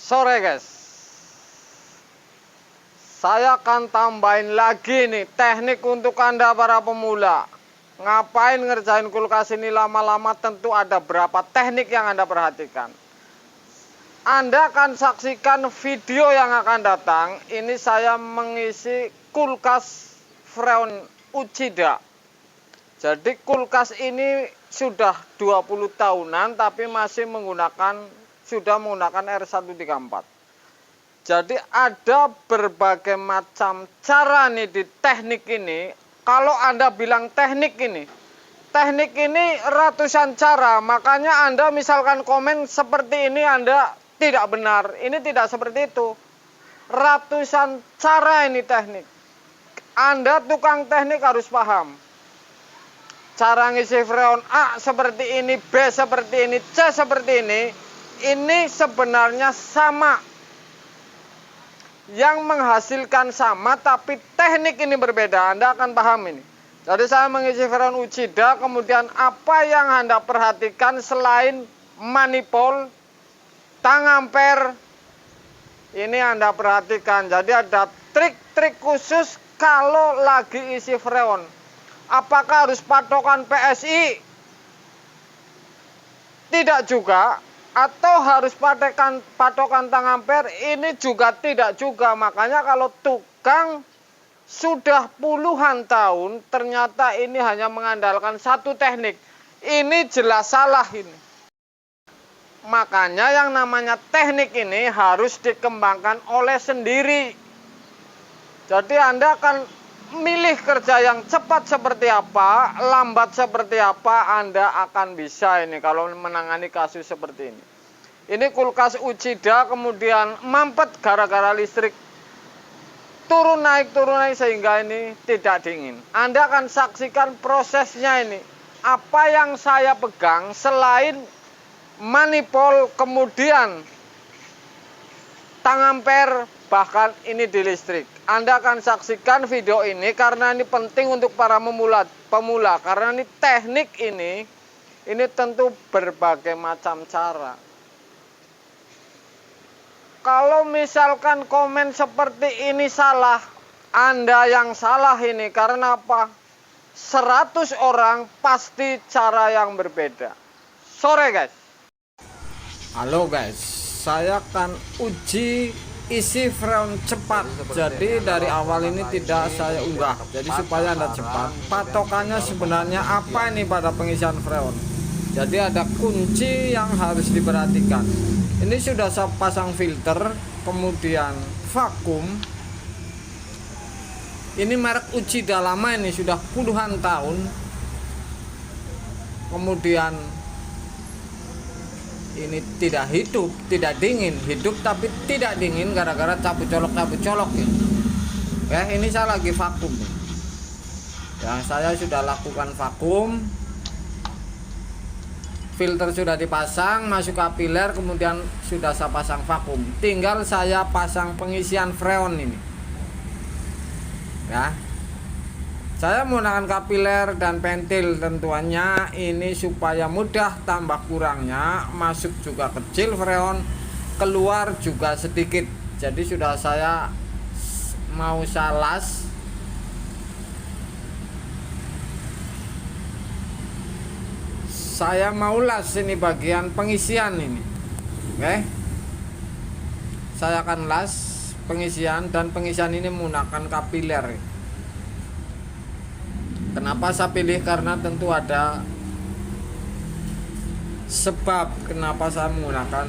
Sore guys, saya akan tambahin lagi nih teknik untuk Anda para pemula. Ngapain ngerjain kulkas ini lama-lama, tentu ada berapa teknik yang Anda perhatikan. Anda akan saksikan video yang akan datang. Ini saya mengisi kulkas Freon Uchida. Jadi kulkas ini sudah 20 tahunan tapi masih sudah menggunakan R134. Jadi ada berbagai macam cara nih di teknik ini. Kalau Anda bilang teknik ini ratusan cara. Makanya Anda misalkan komen seperti ini Anda tidak benar. Ini tidak seperti itu. Ratusan cara ini teknik. Anda tukang teknik harus paham. Cara ngisi freon A seperti ini, B seperti ini, C seperti ini sebenarnya sama. Yang menghasilkan sama, tapi teknik ini berbeda. Anda akan paham ini. Jadi saya mengisi freon Uchida, kemudian apa yang Anda perhatikan selain manifold, tang ampere, ini Anda perhatikan. Jadi ada trik-trik khusus kalau lagi isi freon. Apakah harus patokan PSI? Tidak juga. Atau harus patokan tang ampere? Ini juga tidak juga. Makanya kalau tukang sudah puluhan tahun, ternyata ini hanya mengandalkan satu teknik. Ini jelas salah ini. Makanya yang namanya teknik ini harus dikembangkan oleh sendiri. Jadi Anda akan milih kerja yang cepat seperti apa, lambat seperti apa, Anda akan bisa ini kalau menangani kasus seperti ini. Ini kulkas Uchida kemudian mampet gara-gara listrik turun naik sehingga ini tidak dingin. Anda akan saksikan prosesnya ini. Apa yang saya pegang selain manifold kemudian tang ampere, bahkan ini di listrik. Anda akan saksikan video ini karena ini penting untuk para pemula. Karena ini teknik ini tentu berbagai macam cara. Kalau misalkan komen seperti ini salah, Anda yang salah ini. Karena apa? 100 orang pasti cara yang berbeda. Sore guys. Halo guys, saya akan uji isi freon cepat. Jadi dari awal ini tidak saya unggah. Jadi supaya Anda cepat. Patokannya sebenarnya apa ini pada pengisian freon? Jadi ada kunci yang harus diperhatikan. Ini sudah saya pasang filter, kemudian vakum. Ini merek Uchida lama, ini sudah puluhan tahun. Kemudian ini tidak hidup, tidak dingin, hidup tapi tidak dingin gara-gara cabut colok ya. Ya, ini saya lagi vakum. Ya, saya sudah lakukan vakum. Filter sudah dipasang, masuk kapiler, kemudian sudah saya pasang vakum. Tinggal saya pasang pengisian freon ini. Ya. Saya menggunakan kapiler dan pentil tentuannya ini supaya mudah, tambah kurangnya masuk juga kecil freon, keluar juga sedikit. Jadi sudah saya mau las. Saya mau las ini bagian pengisian ini. Oke. Saya akan las pengisian, dan pengisian ini menggunakan kapiler. Kenapa saya pilih? Karena tentu ada sebab kenapa saya menggunakan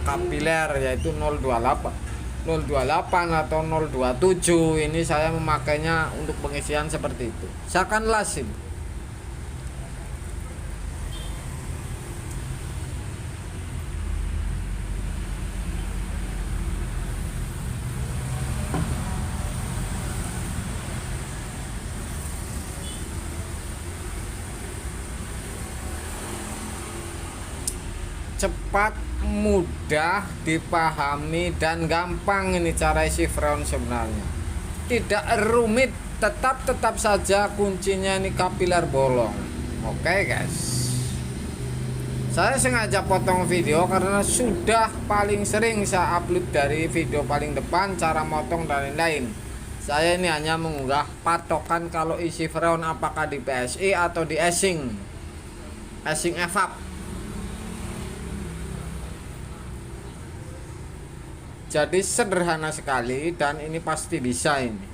kapiler, yaitu 028 atau 027. Ini saya memakainya untuk pengisian seperti itu. Saya akan las ini. Cepat, mudah dipahami, dan gampang ini cara isi freon sebenarnya. Tidak rumit, tetap saja kuncinya ini kapiler bolong. Oke guys. Saya sengaja potong video karena sudah paling sering saya upload dari video paling depan, cara motong dan lain-lain. Saya ini hanya mengunggah patokan kalau isi freon apakah di PSI atau di eshing evap. Jadi sederhana sekali dan ini pasti bisa ini.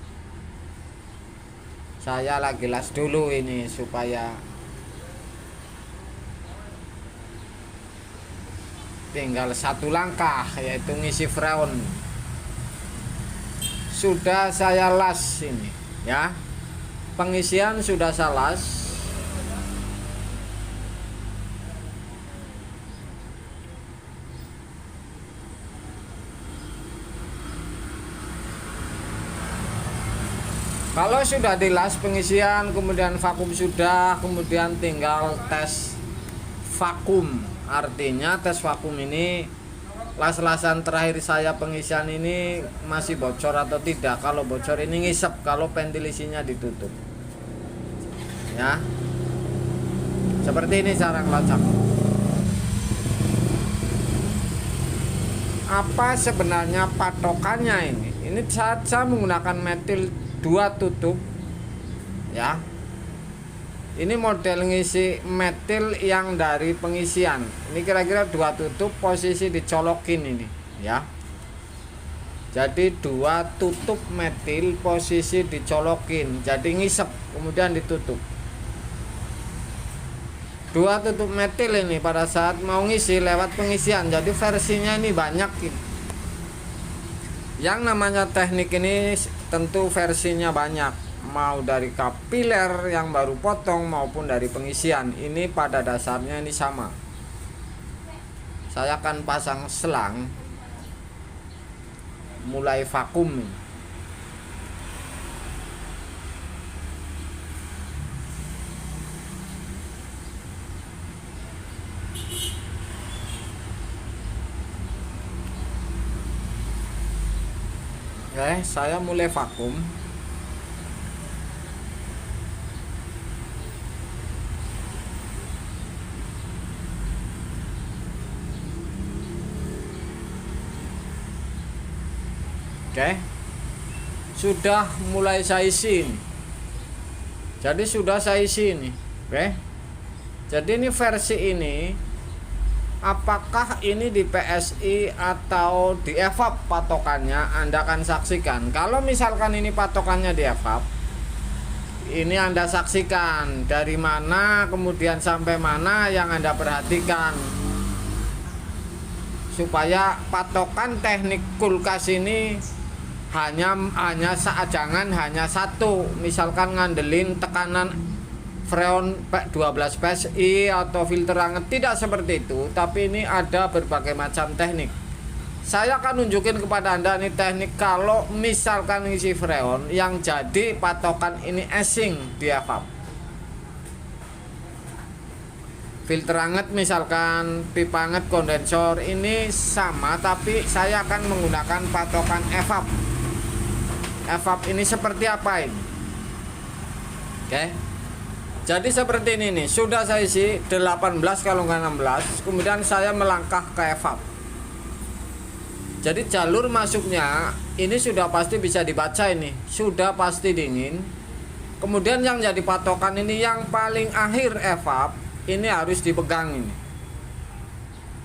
Saya lagi las dulu ini supaya tinggal satu langkah, yaitu ngisi freon. Sudah saya las ini ya. Pengisian sudah saya las. Kalau sudah dilas pengisian, kemudian vakum sudah, kemudian tinggal tes vakum. Artinya tes vakum ini las-lasan terakhir saya pengisian ini masih bocor atau tidak. Kalau bocor ini ngisep, kalau ventilasinya ditutup. Ya. Seperti ini cara ngelacak. Apa sebenarnya patokannya ini? Ini saya menggunakan metil 2 tutup ya. Ini model ngisi metil yang dari pengisian. Ini kira-kira 2 tutup, posisi dicolokin ini ya. Jadi 2 tutup metil posisi dicolokin, jadi ngisep kemudian ditutup. 2 tutup metil ini pada saat mau ngisi lewat pengisian. Jadi versinya ini banyak ini. Yang namanya teknik ini tentu versinya banyak, mau dari kapiler yang baru potong maupun dari pengisian. Ini pada dasarnya ini sama. Saya akan pasang selang mulai vakum ini. Oke, saya mulai vakum. Oke. Sudah mulai saya isi ini. Jadi sudah saya isi ini. Oke. Jadi ini versi ini, apakah ini di PSI atau di evap patokannya, Anda akan saksikan. Kalau misalkan ini patokannya di evap, ini Anda saksikan dari mana kemudian sampai mana yang Anda perhatikan, supaya patokan teknik kulkas ini jangan hanya satu. Misalkan ngandelin tekanan freon 12 PSI atau filter hangat, tidak seperti itu, tapi ini ada berbagai macam teknik. Saya akan nunjukin kepada Anda ini teknik kalau misalkan ngisi freon yang jadi patokan ini eshing di evap. Filter hangat misalkan pipa hangat kondensor ini sama, tapi saya akan menggunakan patokan evap. Evap ini seperti apa ini? Oke. Jadi seperti ini nih, sudah saya isi 18 kalau nggak 16, kemudian saya melangkah ke evap. Jadi jalur masuknya ini sudah pasti bisa dibaca ini, sudah pasti dingin. Kemudian yang jadi patokan ini yang paling akhir evap, ini harus dipegang ini.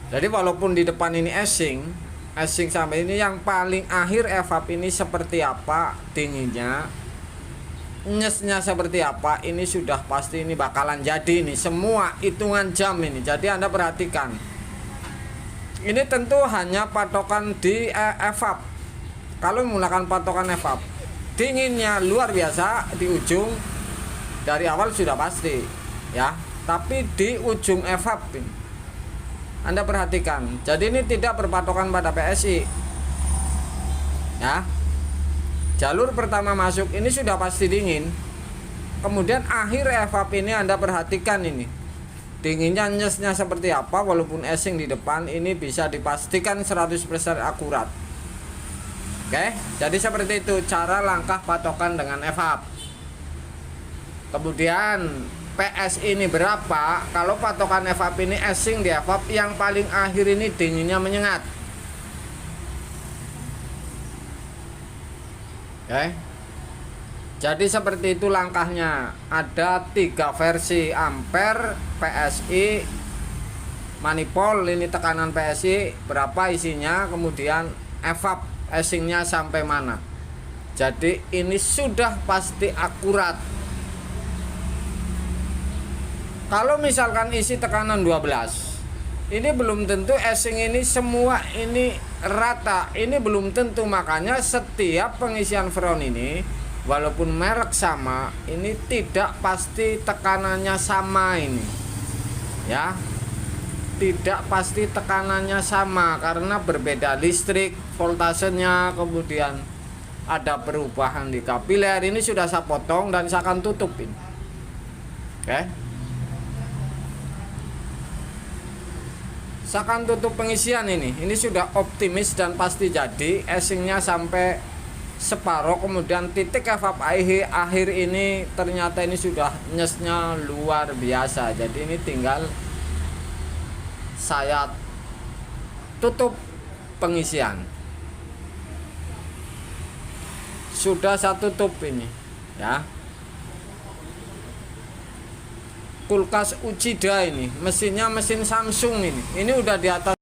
Jadi walaupun di depan ini eshing sampai ini yang paling akhir evap ini seperti apa dinginnya, nyesnya seperti apa, ini sudah pasti ini bakalan jadi ini, semua hitungan jam ini. Jadi Anda perhatikan, ini tentu hanya patokan di evap. Kalau menggunakan patokan evap, dinginnya luar biasa di ujung, dari awal sudah pasti ya, tapi di ujung evap ini Anda perhatikan. Jadi ini tidak berpatokan pada PSI ya. Jalur pertama masuk ini sudah pasti dingin. Kemudian akhir evap ini Anda perhatikan ini, dinginnya nyesnya seperti apa. Walaupun eshing di depan ini bisa dipastikan 100% akurat. Oke, jadi seperti itu cara langkah patokan dengan evap. Kemudian PSI ini berapa, kalau patokan evap ini esing di evap yang paling akhir ini dinginnya menyengat. Oke. Jadi seperti itu langkahnya. Ada 3 versi ampere, PSI, manifold, ini tekanan PSI berapa isinya, kemudian evap esingnya sampai mana. Jadi ini sudah pasti akurat. Kalau misalkan isi tekanan 12, ini belum tentu esing ini semua ini rata. Ini belum tentu, makanya setiap pengisian freon ini walaupun merek sama, ini tidak pasti tekanannya sama ini. Ya. Tidak pasti tekanannya sama karena berbeda listrik, voltasenya, kemudian ada perubahan di kapiler. Ini sudah saya potong dan saya akan tutup ini. Oke. Saya akan tutup pengisian ini. Ini sudah optimis dan pasti jadi. Esingnya sampai separuh, kemudian titik evap akhir ini ternyata ini sudah nyesnya luar biasa. Jadi ini tinggal saya tutup pengisian. Sudah saya tutup ini, ya. Kulkas Uchida ini, mesinnya mesin Samsung ini. Ini udah di atas